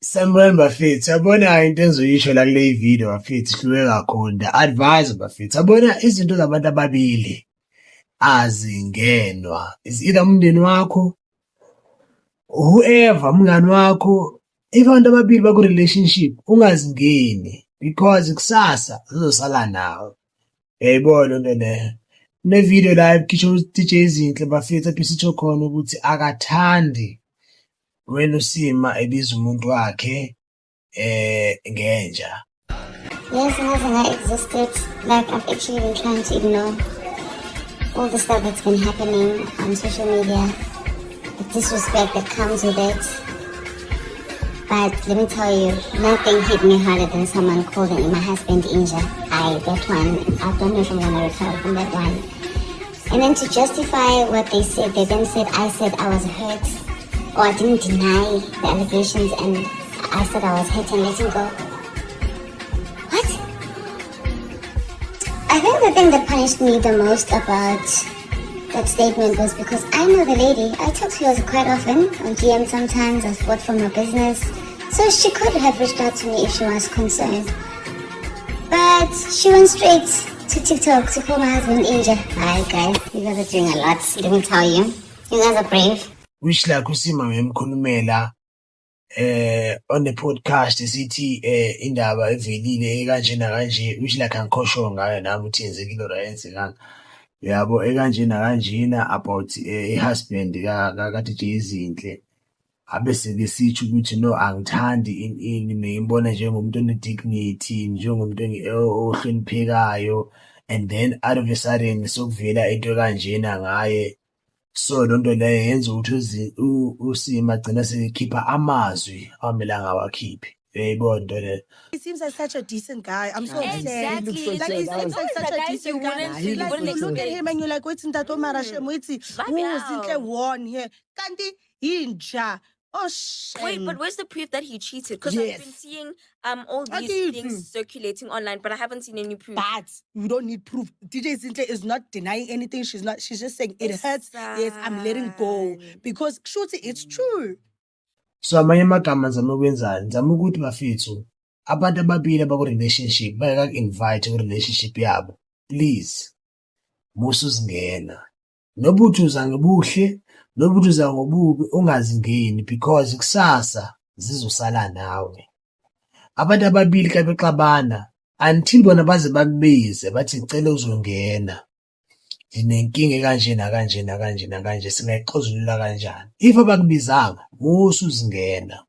Sanibona bafethu, yabona into engizoyisho la kule video bafethu ihluke kakhulu. Advise bafethu, yabona izinto zabantu ababili azingenwa. Is either umndeni wakho, whoever, umngani wakho, if abantu ababili baku-relationship, ungazingeni because kusasa zizosala nawe. Uyayibona into leyo. Kune-video la ekhishwa u-DJ Zinhle bafethu apho isitsho khona ukuthi akathandi when uSima ebiza umuntu wakhe ngenja. Yes, nothing I existed. Like, I've actually been trying to ignore all the stuff that's been happening on social media, the disrespect that comes with it. But let me tell you, nothing hit me harder than someone calling my husband Inja. That one, I don't know if I'm going to recover from that one. And then to justify what they said, they then said I said I was hurt, or I didn't deny the allegations, and I said I was hurt and letting go. What? I think the thing that punished me the most about that statement was because I know the lady. I talk to her quite often on DM sometimes. I've bought from her business. So she could have reached out to me if she was concerned. But she went straight to TikTok to call my husband Inja. Hi guys, you guys are doing a lot, let me tell you. You guys are brave. Which like uSima memkhulumela on the podcast sithi indaba evelile kanje na kanje, which like angikhosho ngayo nami ukuthi yenzekile or ayenzekanga. Yabo ekanje na kanjena about husband ka DJ Zinhle. Abese lesitsho ukuthi no angithandi ini ngiyibona njengomuntu onedignity, njengomuntu ohloniphekayo, and then out of a sudden sokuvela into kanjena ngaye. So lonto leyo yenza ukuthi uSima agcina sekhipha amazwi amelanga awakhiphe. Uyayibona into leyo. He seems like such a decent guy. I'm so upset. Exactly. Like, he seems like such a decent guy. Like, you look at him and you're like, what's in that Omara Shem? What's it? Zinhle won here. Kanti Inja. Oh shit. Wait, but where's the proof that he cheated? Because Yes. I've been seeing all What do these you things think? circulating online, but I haven't seen any proof. But you don't need proof. DJ Zinhle is not denying anything. She's just saying it hurts. Yes, I'm letting go. Because shooty, it's true. So amanye amagama ngizama ukwenzani? Ngizama ukuthi bafethu abantu ababili abaku-relationship bayaka-invite ku-relationship yabo. Please, musuzingena. Noba uthi uza ngobuhle, noba uthi uza ngobubi, ungazingeni because kusasa zizosala nawe. Abantu ababili ka bexabana until bona baze babize bathi ngicela uzongena. Nginenkinga kanje nakanje nakanje nakanje singayixazulula kanjani? If abakubizanga, musuzingena.